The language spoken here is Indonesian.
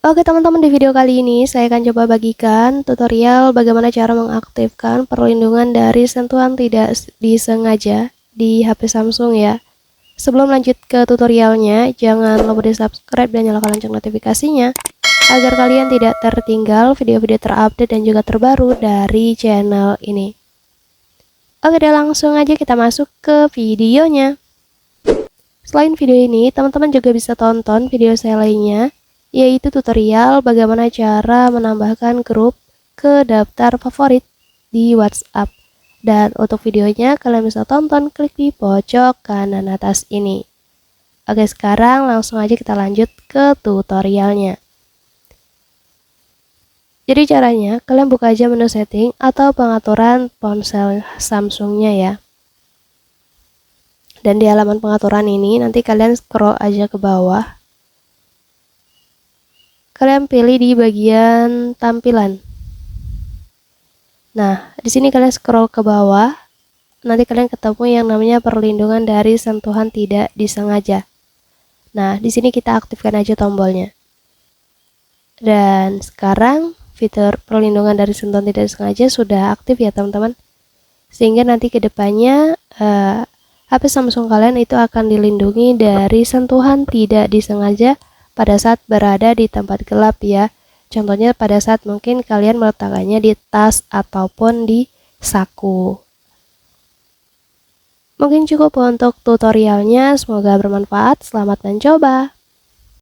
Oke teman-teman, di video kali ini saya akan coba bagikan tutorial bagaimana cara mengaktifkan perlindungan dari sentuhan tidak disengaja di HP Samsung ya. Sebelum lanjut ke tutorialnya, jangan lupa di subscribe dan nyalakan lonceng notifikasinya agar kalian tidak tertinggal video-video terupdate dan juga terbaru dari channel ini. Oke deh, langsung aja kita masuk ke videonya. Selain video ini, teman-teman juga bisa tonton video saya lainnya, yaitu tutorial bagaimana cara menambahkan grup ke daftar favorit di WhatsApp. Dan untuk videonya kalian bisa tonton, klik di pojok kanan atas ini. Oke, sekarang langsung aja kita lanjut ke tutorialnya. Jadi caranya, kalian buka aja menu setting atau pengaturan ponsel Samsungnya ya. Dan di halaman pengaturan ini nanti kalian scroll aja ke bawah. Kalian pilih di bagian tampilan. Nah, di sini kalian scroll ke bawah, nanti kalian ketemu yang namanya perlindungan dari sentuhan tidak disengaja. Nah, di sini kita aktifkan aja tombolnya. Dan sekarang fitur perlindungan dari sentuhan tidak disengaja sudah aktif ya teman-teman. Sehingga nanti kedepannya HP Samsung kalian itu akan dilindungi dari sentuhan tidak disengaja pada saat berada di tempat gelap ya. Contohnya pada saat mungkin kalian meletakkannya di tas ataupun di saku. Mungkin cukup untuk tutorialnya, semoga bermanfaat. Selamat mencoba.